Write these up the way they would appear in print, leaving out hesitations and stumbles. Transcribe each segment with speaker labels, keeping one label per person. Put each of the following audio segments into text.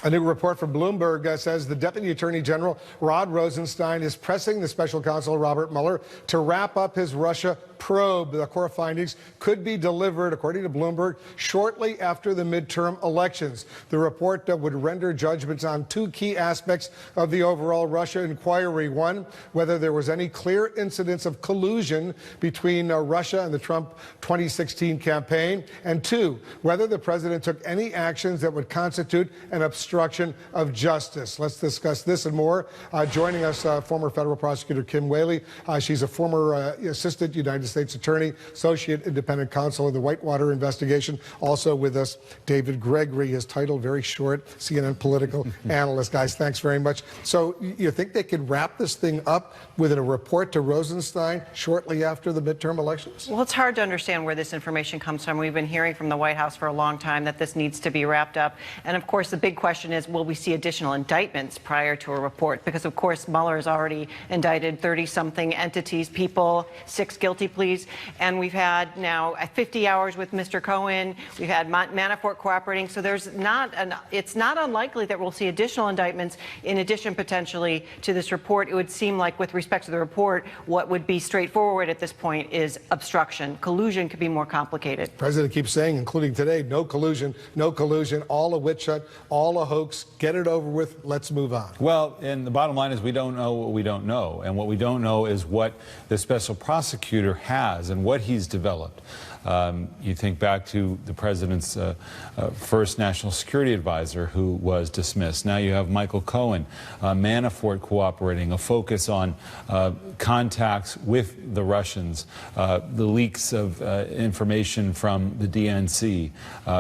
Speaker 1: A new report from Bloomberg says the Deputy Attorney General Rod Rosenstein is pressing the special counsel Robert Mueller to wrap up his Russia probe. The core findings could be delivered, according to Bloomberg, shortly after the midterm elections. The report would render judgments on two key aspects of the overall Russia inquiry. One, whether there was any clear incidents of collusion between Russia and the Trump 2016 campaign. And two, whether the president took any actions that would constitute an obstruction of justice. Let's discuss this and more. Joining us, former federal prosecutor Kim Whaley. She's a former assistant United States Attorney, Associate Independent Counsel of the Whitewater investigation. Also with us, David Gregory, his title very short, CNN political analyst. Guys, thanks very much. So you think they could wrap this thing up with a report to Rosenstein shortly after the midterm elections?
Speaker 2: Well, it's hard to understand where this information comes from. We've been hearing from the White House for a long time that this needs to be wrapped up. And of course, the big question is, will we see additional indictments prior to a report? Because of course, Mueller has already indicted 30-something entities, people, 6 guilty pleas, and we've had now 50 hours with Mr. Cohen. We've had Manafort cooperating, so it's not unlikely that we'll see additional indictments in addition potentially to this report. It would seem like with respect to the report, what would be straightforward at this point is obstruction. Collusion could be more complicated. The
Speaker 1: president keeps saying, including today, no collusion, all a witch hunt, all a hoax, get it over with, let's move on.
Speaker 3: Well, and the bottom line is we don't know what we don't know, and what we don't know is what the special prosecutor has and what he's developed. You think back to the president's first national security advisor who was dismissed. Now you have Michael Cohen, Manafort cooperating, a focus on contacts with the Russians, the leaks of information from the DNC,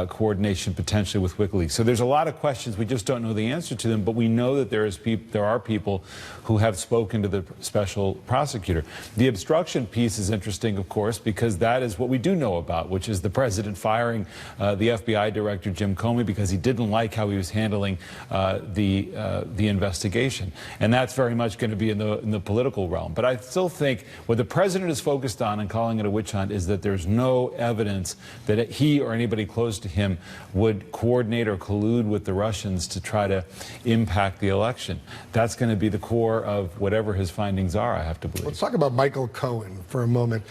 Speaker 3: coordination potentially with WikiLeaks. So there's a lot of questions. We just don't know the answer to them, but we know that there are people who have spoken to the special prosecutor. The obstruction piece is interesting, of course, because that is what we do know about, which is the president firing the FBI director Jim Comey because he didn't like how he was handling the investigation, and that's very much going to be in the political realm. But I still think what the president is focused on and calling it a witch hunt is that there's no evidence that he or anybody close to him would coordinate or collude with the Russians to try to impact the election. That's going to be the core of whatever his findings are, I have to believe.
Speaker 1: Let's talk about Michael Cohen for a moment.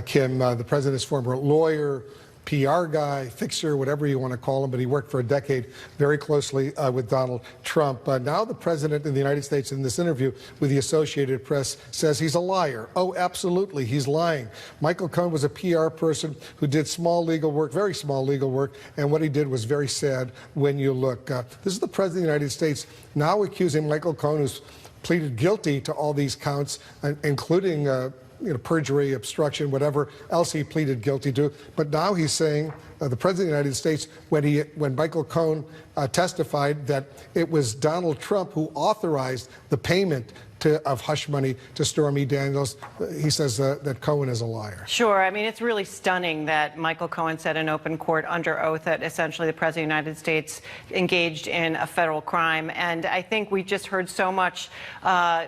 Speaker 1: Kim, the president's former lawyer, PR guy, fixer, whatever you want to call him, but he worked for a decade very closely with Donald Trump. Now the president in the United States, in this interview with the Associated Press, says he's a liar. Oh, absolutely, he's lying. Michael Cohen was a PR person who did small legal work, very small legal work, and what he did was very sad when you look. This is the president of the United States now accusing Michael Cohen, who's pleaded guilty to all these counts, including perjury, obstruction, whatever else he pleaded guilty to. But now he's saying, the president of the United States, when Michael Cohen testified that it was Donald Trump who authorized the payment of hush money to Stormy Daniels, he says that Cohen is a liar.
Speaker 2: Sure. I mean, it's really stunning that Michael Cohen said in open court under oath that essentially the president of the United States engaged in a federal crime. And I think we just heard so much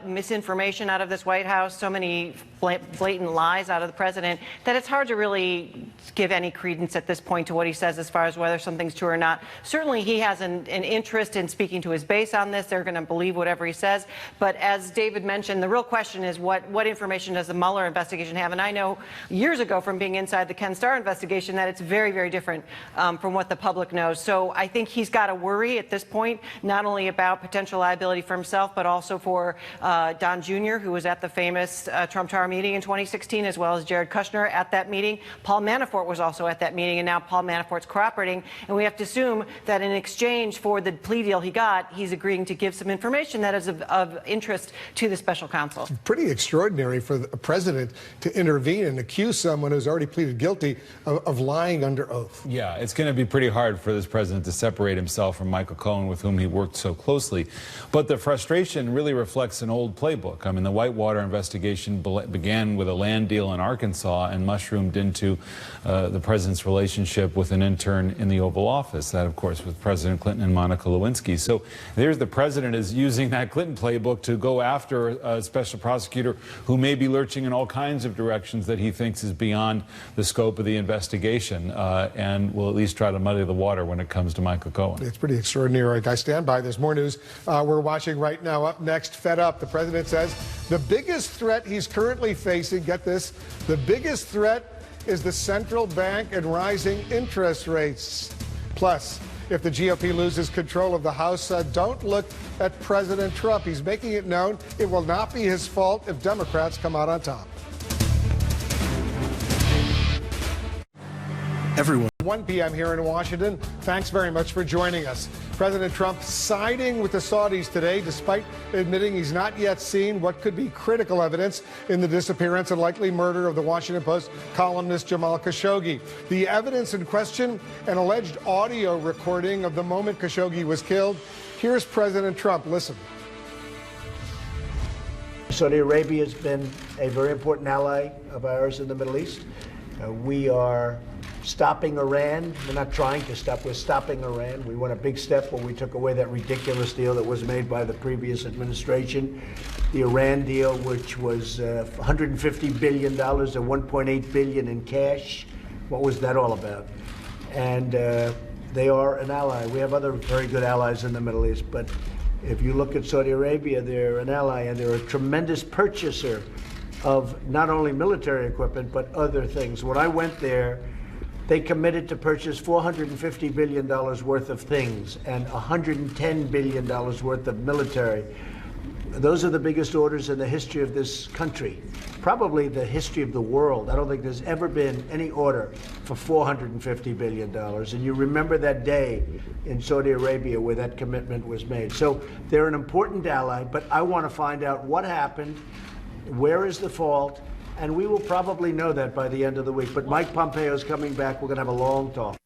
Speaker 2: misinformation out of this White House, so many blatant lies out of the president, that it's hard to really give any credence at this point to what he says as far as whether something's true or not. Certainly he has an interest in speaking to his base on this. They're going to believe whatever he says. But as David mentioned, the real question is what information does the Mueller investigation have? And I know years ago from being inside the Ken Starr investigation that it's very, very different from what the public knows. So I think he's got to worry at this point, not only about potential liability for himself, but also for Don Jr., who was at the famous Trump Tower meeting in 2016, as well as Jared Kushner at that meeting. Paul Manafort was also at that meeting, and now Paul Manafort's cooperating. And we have to assume that in exchange for the plea deal he got, he's agreeing to give some information that is of interest to the special counsel.
Speaker 1: Pretty extraordinary for the president to intervene and accuse someone who's already pleaded guilty of lying under oath.
Speaker 3: Yeah, it's going to be pretty hard for this president to separate himself from Michael Cohen, with whom he worked so closely. But the frustration really reflects an old playbook. I mean, the Whitewater investigation began with a land deal in Arkansas and mushroomed into the president's relationship with an intern in the Oval Office. That, of course, with President Clinton and Monica Lewinsky. So there's the president is using that Clinton playbook to go after after a special prosecutor who may be lurching in all kinds of directions that he thinks is beyond the scope of the investigation, and will at least try to muddy the water when it comes to Michael Cohen.
Speaker 1: It's pretty extraordinary. I stand by. There's more news we're watching right now. Up next, fed up. The president says the biggest threat he's currently facing, get this, the biggest threat is the central bank and rising interest rates. Plus, if the GOP loses control of the House, don't look at President Trump. He's making it known it will not be his fault if Democrats come out on top.
Speaker 4: Everyone.
Speaker 1: 1 p.m. here in Washington. Thanks very much for joining us. President Trump siding with the Saudis today, despite admitting he's not yet seen what could be critical evidence in the disappearance and likely murder of the Washington Post columnist Jamal Khashoggi. The evidence in question, an alleged audio recording of the moment Khashoggi was killed. Here's President Trump. Listen.
Speaker 5: Saudi Arabia has been a very important ally of ours in the Middle East. We are stopping Iran. We're not trying to stop, we're stopping Iran. We went a big step when we took away that ridiculous deal that was made by the previous administration. The Iran deal, which was $150 billion and $1.8 billion in cash. What was that all about? And they are an ally. We have other very good allies in the Middle East, but if you look at Saudi Arabia, they're an ally and they're a tremendous purchaser of not only military equipment, but other things. When I went there, they committed to purchase $450 billion worth of things and $110 billion worth of military. Those are the biggest orders in the history of this country, probably the history of the world. I don't think there's ever been any order for $450 billion. And you remember that day in Saudi Arabia where that commitment was made. So they're an important ally, but I want to find out what happened, where is the fault, and we will probably know that by the end of the week. But Mike Pompeo is coming back. We're going to have a long talk.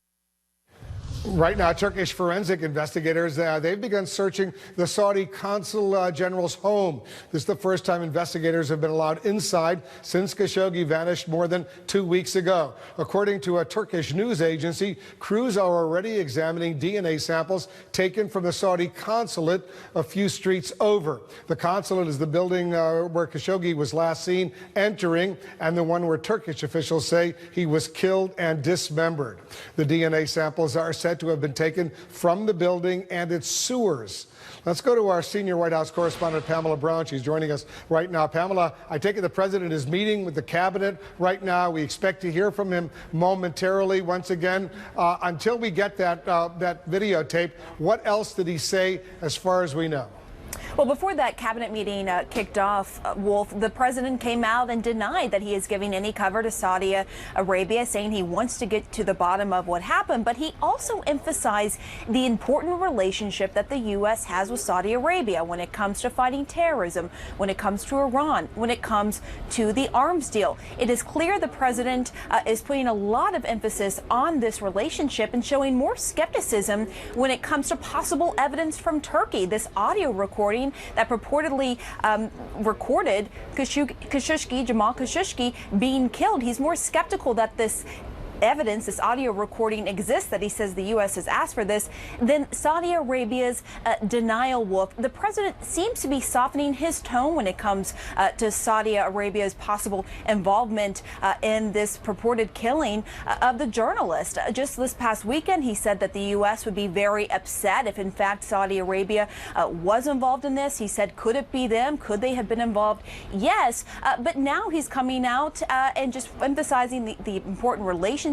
Speaker 1: Right now, Turkish forensic investigators, they've begun searching the Saudi consul general's home. This is the first time investigators have been allowed inside since Khashoggi vanished more than 2 weeks ago. According to a Turkish news agency, crews are already examining DNA samples taken from the Saudi consulate a few streets over. The consulate is the building where Khashoggi was last seen entering, and the one where Turkish officials say he was killed and dismembered. The DNA samples are said to have been taken from the building and its sewers. Let's go to our senior White House correspondent, Pamela Brown. She's joining us right now. Pamela, I take it the president is meeting with the cabinet right now. We expect to hear from him momentarily once again. Until we get that videotape, what else did he say as far as we know?
Speaker 6: Well, before that cabinet meeting kicked off, Wolf, the president came out and denied that he is giving any cover to Saudi Arabia, saying he wants to get to the bottom of what happened. But he also emphasized the important relationship that the U.S. has with Saudi Arabia when it comes to fighting terrorism, when it comes to Iran, when it comes to the arms deal. It is clear the president is putting a lot of emphasis on this relationship and showing more skepticism when it comes to possible evidence from Turkey. This audio recording that purportedly recorded Jamal Khashoggi being killed. He's more skeptical that this evidence, this audio recording exists, that he says the U.S. has asked for this, then Saudi Arabia's denial, Wolf. The president seems to be softening his tone when it comes to Saudi Arabia's possible involvement in this purported killing of the journalist. Just this past weekend, he said that the U.S. would be very upset if, in fact, Saudi Arabia was involved in this. He said, could it be them? Could they have been involved? Yes, but now he's coming out and just emphasizing the important relationship,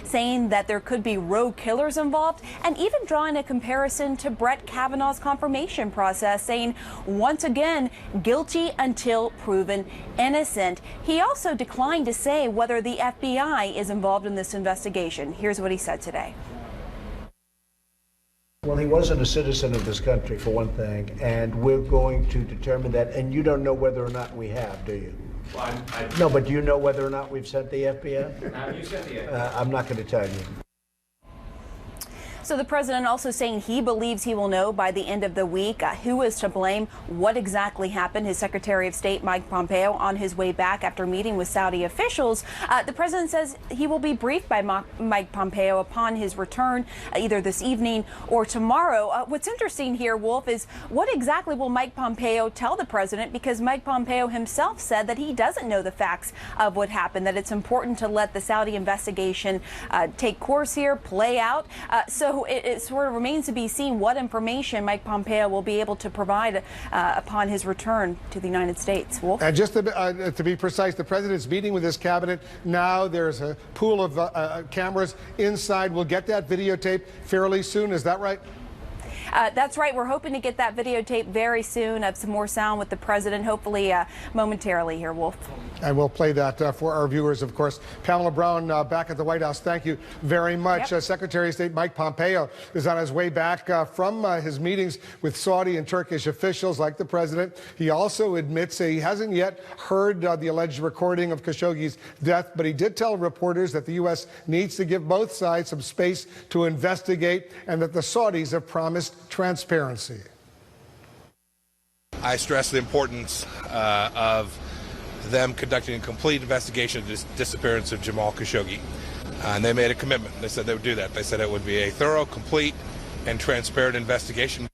Speaker 6: saying that there could be rogue killers involved, and even drawing a comparison to Brett Kavanaugh's confirmation process, saying, once again, guilty until proven innocent. He also declined to say whether the FBI is involved in this investigation. Here's what he said today.
Speaker 5: Well, he wasn't a citizen of this country, for one thing, and we're going to determine that. And you don't know whether or not we have, do you? Well, no, but do you know whether or not we've sent the FBI?
Speaker 7: Have you sent the FBI?
Speaker 5: I'm not going to tell you.
Speaker 6: So the president also saying he believes he will know by the end of the week who is to blame, what exactly happened. His Secretary of State, Mike Pompeo, on his way back after meeting with Saudi officials. The president says he will be briefed by Mike Pompeo upon his return either this evening or tomorrow. What's interesting here, Wolf, is what exactly will Mike Pompeo tell the president? Because Mike Pompeo himself said that he doesn't know the facts of what happened, that it's important to let the Saudi investigation take course here, play out. So it sort of remains to be seen what information Mike Pompeo will be able to provide upon his return to the United States. Wolf?
Speaker 1: And just to be precise, the president's meeting with his cabinet now. There's a pool of cameras inside. We'll get that videotape fairly soon. Is that right?
Speaker 6: That's right. We're hoping to get that videotape very soon. Have some more sound with the president, hopefully momentarily here, Wolf. And
Speaker 1: we'll play that for our viewers, of course. Pamela Brown, back at the White House. Thank you very much.
Speaker 6: Yep.
Speaker 1: Secretary of State Mike Pompeo is on his way back from his meetings with Saudi and Turkish officials like the president. He also admits he hasn't yet heard the alleged recording of Khashoggi's death, but he did tell reporters that the U.S. needs to give both sides some space to investigate and that the Saudis have promised transparency.
Speaker 4: I stress the importance of them conducting a complete investigation of the disappearance of Jamal Khashoggi. And they made a commitment. They said they would do that. They said it would be a thorough, complete, and transparent investigation.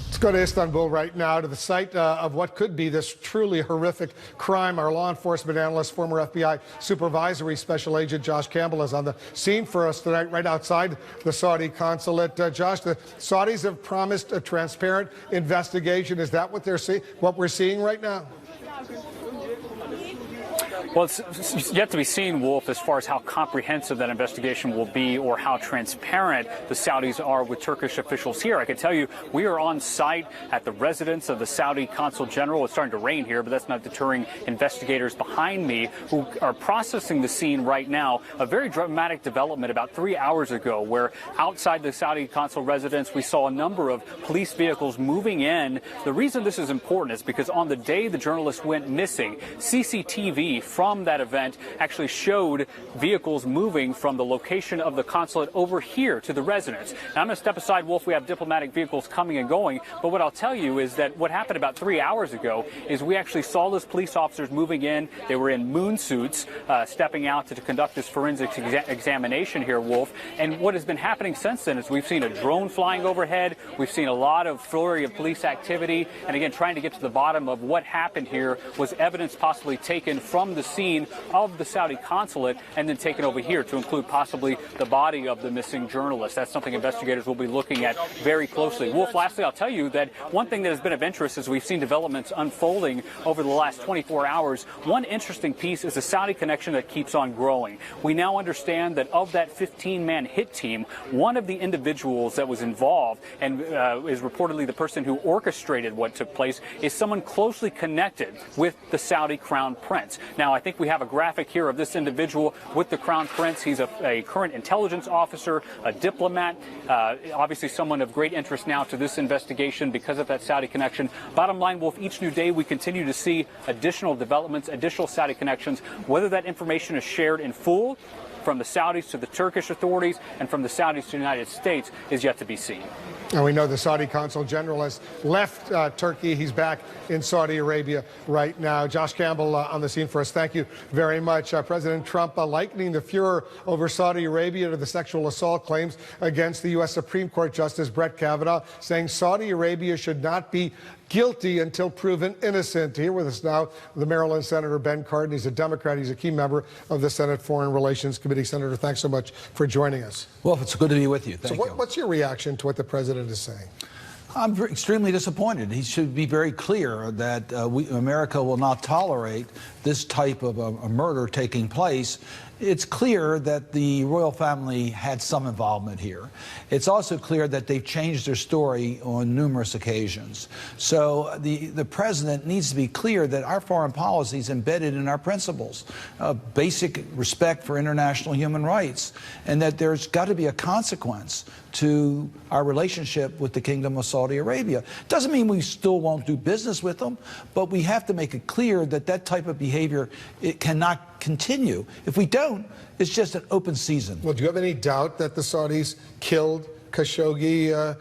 Speaker 1: Let's go to Istanbul right now, to the site of what could be this truly horrific crime. Our law enforcement analyst, former FBI supervisory special agent Josh Campbell is on the scene for us tonight, right outside the Saudi consulate. Josh, the Saudis have promised a transparent investigation. Is that what they're what we're seeing right now?
Speaker 7: Well, it's yet to be seen, Wolf, as far as how comprehensive that investigation will be or how transparent the Saudis are with Turkish officials here. I can tell you we are on site at the residence of the Saudi Consul General. It's starting to rain here, but that's not deterring investigators behind me who are processing the scene right now. A very dramatic development about 3 hours ago where outside the Saudi Consul residence we saw a number of police vehicles moving in. The reason this is important is because on the day the journalist went missing, CCTV from that event actually showed vehicles moving from the location of the consulate over here to the residence. Now, I'm going to step aside, Wolf. We have diplomatic vehicles coming and going, but what I'll tell you is that what happened about 3 hours ago is we actually saw those police officers moving in. They were in moon suits, stepping out to conduct this forensic examination here, Wolf. And what has been happening since then is we've seen a drone flying overhead. We've seen a lot of flurry of police activity. And again, trying to get to the bottom of what happened here. Was evidence possibly taken from the scene of the Saudi consulate and then taken over here to include possibly the body of the missing journalist? That's something investigators will be looking at very closely. Wolf, lastly, I'll tell you that one thing that has been of interest as we've seen developments unfolding over the last 24 hours, one interesting piece is the Saudi connection that keeps on growing. We now understand that of that 15-man hit team, one of the individuals that was involved and is reportedly the person who orchestrated what took place is someone closely connected with the Saudi Crown Prince. Now, I think we have a graphic here of this individual with the Crown Prince. He's a current intelligence officer, a diplomat, obviously someone of great interest now to this investigation because of that Saudi connection. Bottom line, Wolf, each new day we continue to see additional developments, additional Saudi connections. Whether that information is shared in full from the Saudis to the Turkish authorities and from the Saudis to the United States is yet to be seen.
Speaker 1: And we know the Saudi Consul General has left Turkey. He's back in Saudi Arabia right now. Josh Campbell on the scene for us. Thank you very much. President Trump likening the furor over Saudi Arabia to the sexual assault claims against the U.S. Supreme Court Justice Brett Kavanaugh, saying Saudi Arabia should not be guilty until proven innocent. Here with us now, the Maryland Senator Ben Cardin. He's a Democrat. He's a key member of the Senate Foreign Relations Committee. Senator, thanks so much for joining us.
Speaker 8: Well, it's good to be with you. Thank you.
Speaker 1: What's your reaction to what the president is saying?
Speaker 8: I'm extremely disappointed. He should be very clear that America will not tolerate this type of a murder taking place. It's clear that the royal family had some involvement here. It's also clear that they've changed their story on numerous occasions. So the president needs to be clear that our foreign policy is embedded in our principles, basic respect for international human rights, and that there's got to be a consequence to our relationship with the Kingdom of Saudi Arabia. Doesn't mean we still won't do business with them, but we have to make it clear that that type of behavior, it cannot continue. If we don't, it's just an open season.
Speaker 1: Well, do you have any doubt that the Saudis killed Khashoggi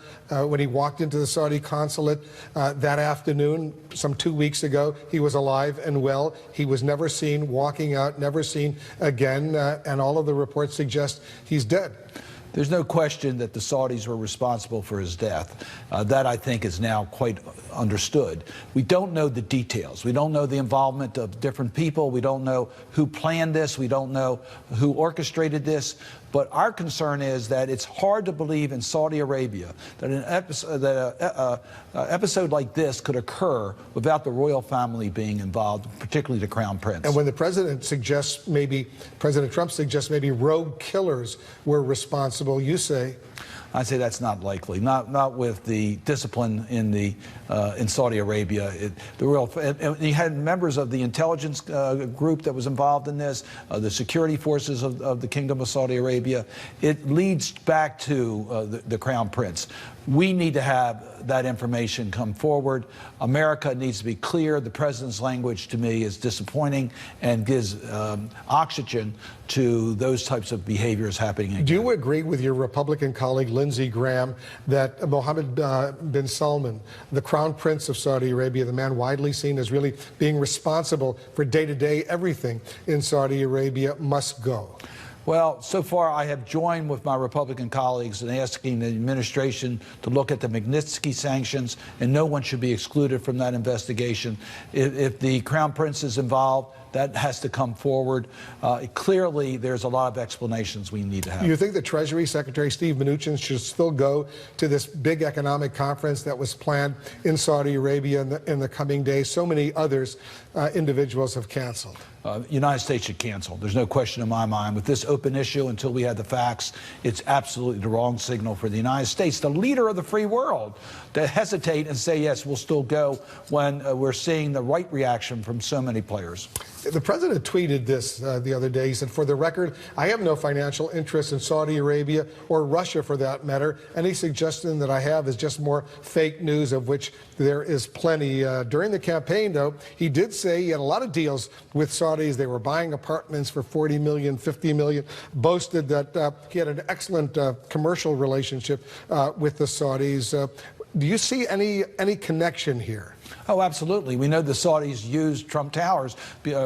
Speaker 1: when he walked into the Saudi consulate that afternoon, some 2 weeks ago? He was alive and well. He was never seen walking out, never seen again, and all of the reports suggest he's dead.
Speaker 8: There's no question that the Saudis were responsible for his death. That, I think, is now quite understood. We don't know the details. We don't know the involvement of different people. We don't know who planned this. We don't know who orchestrated this. But our concern is that it's hard to believe in Saudi Arabia that an episode like this could occur without the royal family being involved, particularly the Crown Prince.
Speaker 1: And when the president suggests President Trump suggests maybe rogue killers were responsible, you say?
Speaker 8: I say that's not likely. Not with the discipline in Saudi Arabia. You had members of the intelligence group that was involved in this, the security forces of the Kingdom of Saudi Arabia. It leads back to the Crown Prince. We need to have that information come forward. America needs to be clear. The president's language, to me, is disappointing and gives oxygen to those types of behaviors happening again.
Speaker 1: Do you agree with your Republican colleague Lindsey Graham that Mohammed bin Salman, the Crown Prince of Saudi Arabia, the man widely seen as really being responsible for day-to-day everything in Saudi Arabia, must go?
Speaker 8: Well, so far I have joined with my Republican colleagues in asking the administration to look at the Magnitsky sanctions, and no one should be excluded from that investigation. If the Crown Prince is involved, that has to come forward. Clearly, there's a lot of explanations we need to have.
Speaker 1: You think the Treasury Secretary Steve Mnuchin should still go to this big economic conference that was planned in Saudi Arabia in the coming days? So many others, individuals have canceled.
Speaker 8: United States should cancel. There's no question in my mind. With this open issue, until we have the facts, it's absolutely the wrong signal for the United States, the leader of the free world, to hesitate and say, yes, we'll still go when we're seeing the right reaction from so many players.
Speaker 1: The president tweeted this the other day. He said, "For the record, I have no financial interest in Saudi Arabia or Russia for that matter. Any suggestion that I have is just more fake news, of which there is plenty." During the campaign, though, he did say he had a lot of deals with Saudis. They were buying apartments for $40 million, $50 million, boasted that he had an excellent commercial relationship with the Saudis. Do you see any connection here?
Speaker 8: Oh, absolutely. We know the Saudis use Trump Towers,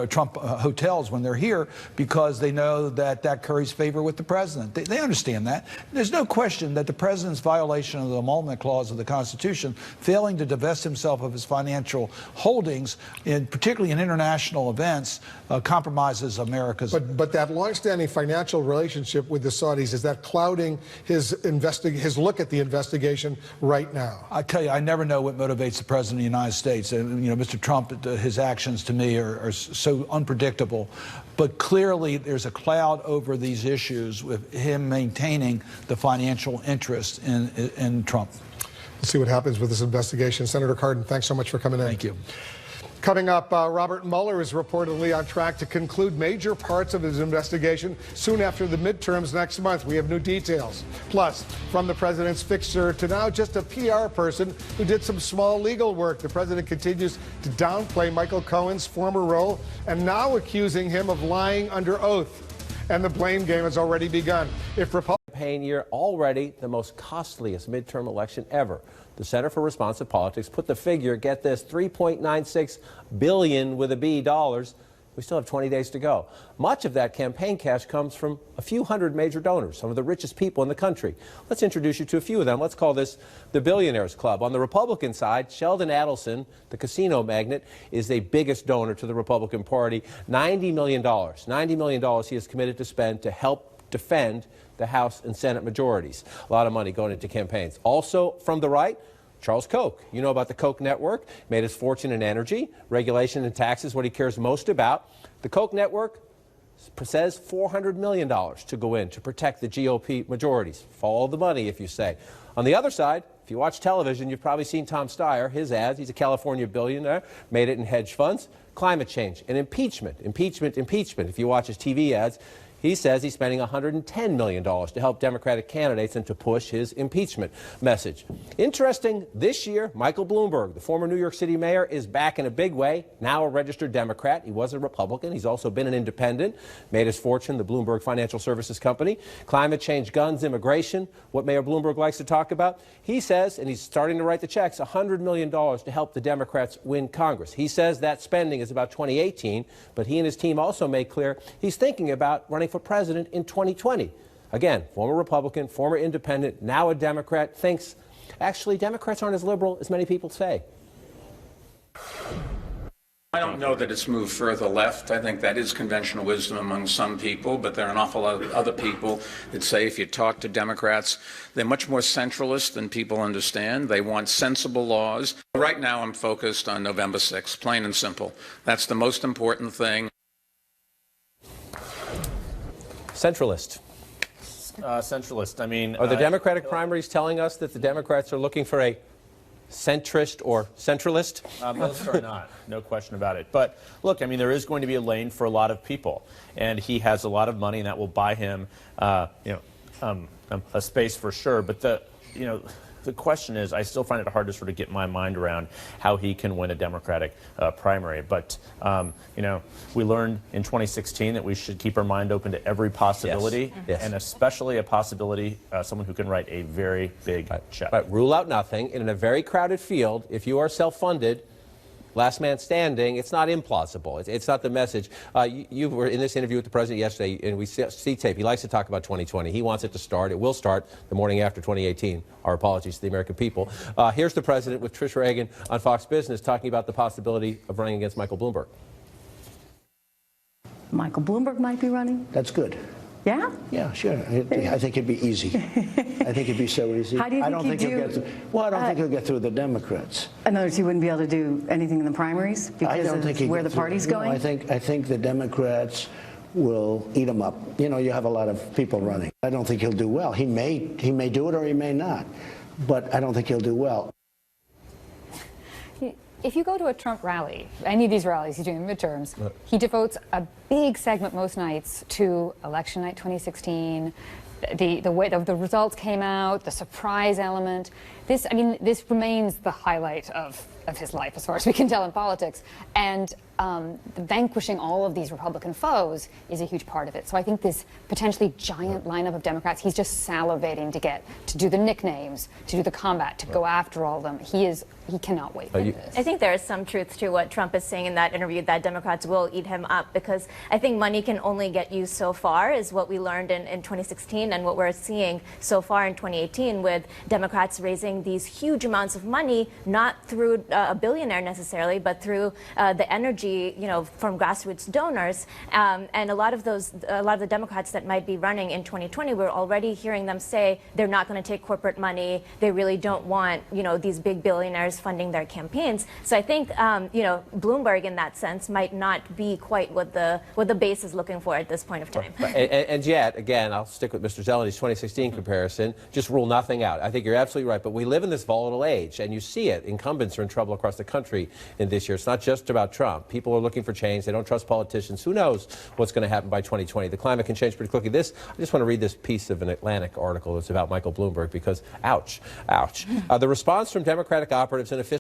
Speaker 8: Trump hotels when they're here because they know that that curries favor with the president. They understand that. There's no question that the president's violation of the emolument clause of the Constitution, failing to divest himself of his financial holdings, particularly in international events, compromises America's.
Speaker 1: But that longstanding financial relationship with the Saudis, is that clouding his look at the investigation right now?
Speaker 8: I tell you, I never know what motivates the president of the United States. And, you know, Mr. Trump, his actions to me are so unpredictable. But clearly there's a cloud over these issues with him maintaining the financial interest in Trump.
Speaker 1: Let's see what happens with this investigation. Senator Cardin, thanks so much for coming in.
Speaker 8: Thank you.
Speaker 1: Coming up, Robert Mueller is reportedly on track to conclude major parts of his investigation soon after the midterms next month. We have new details. Plus, from the president's fixer to now just a PR person who did some small legal work, the president continues to downplay Michael Cohen's former role and now accusing him of lying under oath. And the blame game has already begun. If
Speaker 9: Campaign year already the most costliest midterm election ever. The Center for Responsive Politics put the figure, get this, $3.96 billion with a B dollars. We still have 20 days to go. Much of that campaign cash comes from a few hundred major donors, some of the richest people in the country. Let's introduce you to a few of them. Let's call this the Billionaires Club. On the Republican side, Sheldon Adelson, the casino magnate, is the biggest donor to the Republican Party. $90 million. $90 million he is committed to spend to help defend the House and Senate majorities. A lot of money going into campaigns. Also from the right, Charles Koch. You know about the Koch network, made his fortune in energy, regulation and taxes, what he cares most about. The Koch network says $400 million to go in to protect the GOP majorities. Follow the money, if you say. On the other side, if you watch television, you've probably seen Tom Steyer, his ads. He's a California billionaire, made it in hedge funds. Climate change and impeachment, impeachment, impeachment. If you watch his TV ads, He says he's spending $110 million to help Democratic candidates and to push his impeachment message. Interesting, this year, Michael Bloomberg, the former New York City mayor, is back in a big way, now a registered Democrat. He was a Republican. He's also been an independent, made his fortune, the Bloomberg Financial Services Company. Climate change, guns, immigration, what Mayor Bloomberg likes to talk about. He says, and he's starting to write the checks, $100 million to help the Democrats win Congress. He says that spending is about 2018, but he and his team also made clear he's thinking about running for president in 2020. Again, former Republican, former independent, now a Democrat, thinks actually Democrats aren't as liberal as many people say.
Speaker 10: I don't know that it's moved further left. I think that is conventional wisdom among some people, but there are an awful lot of other people that say if you talk to Democrats, they're much more centralist than people understand. They want sensible laws. Right now I'm focused on November 6th, plain and simple. That's the most important thing.
Speaker 9: Centralist.
Speaker 11: Centralist. I mean,
Speaker 9: are the Democratic primaries telling us that the Democrats are looking for a centrist or centralist?
Speaker 11: Most are not, no question about it. But look, I mean, there is going to be a lane for a lot of people, and he has a lot of money, and that will buy him, a space for sure. But the question is, I still find it hard to sort of get my mind around how he can win a Democratic primary. But, we learned in 2016 that we should keep our mind open to every possibility,
Speaker 9: Yes.
Speaker 11: and especially a possibility, someone who can write a very big check.
Speaker 9: Right. Rule out nothing. In a very crowded field, if you are self-funded, last man standing, it's not implausible. It's not the message. You were in this interview with the president yesterday, and we see tape. He likes to talk about 2020. He wants it to start. It will start the morning after 2018. Our apologies to the American people. Here's the president with Trish Reagan on Fox Business talking about the possibility of running against Michael Bloomberg.
Speaker 12: Michael Bloomberg might be running?
Speaker 5: That's good.
Speaker 12: Yeah?
Speaker 5: Yeah, sure. I think it'd be easy. I think it'd be so easy.
Speaker 12: How do you think
Speaker 5: I don't think
Speaker 12: he'd
Speaker 5: he'll get through. Well, I don't think he'll get through the Democrats.
Speaker 12: In other words, he wouldn't be able to do anything in the primaries because of where the party's going?
Speaker 5: I think the Democrats will eat him up. You have a lot of people running. I don't think he'll do well. He may do it or he may not, but I don't think he'll do well.
Speaker 13: If you go to a Trump rally, any of these rallies he's doing in midterms, he devotes a big segment most nights to election night 2016, the way the results came out, the surprise element. This remains the highlight of his life as far as we can tell in politics. And vanquishing all of these Republican foes is a huge part of it. So I think this potentially giant lineup of Democrats, he's just salivating to do the nicknames, to do the combat, to go after all of them. He cannot wait for this.
Speaker 14: I think there is some truth to what Trump is saying in that interview, that Democrats will eat him up, because I think money can only get you so far, is what we learned in 2016 and what we're seeing so far in 2018 with Democrats raising these huge amounts of money, not through a billionaire necessarily, but through the energy, from grassroots donors. And a lot of the Democrats that might be running in 2020, we're already hearing them say they're not going to take corporate money. They really don't want, these big billionaires funding their campaigns. So I think, Bloomberg in that sense might not be quite what the base is looking for at this point of time.
Speaker 9: And yet, again, I'll stick with Mr. Zelony's 2016 comparison, just rule nothing out. I think you're absolutely right, but we live in this volatile age, and you see it. Incumbents are in trouble across the country in this year. It's not just about Trump. People are looking for change. They don't trust politicians. Who knows what's going to happen by 2020? The climate can change pretty quickly. I just want to read this piece of an Atlantic article that's about Michael Bloomberg because, ouch, ouch. The response from Democratic operatives and officials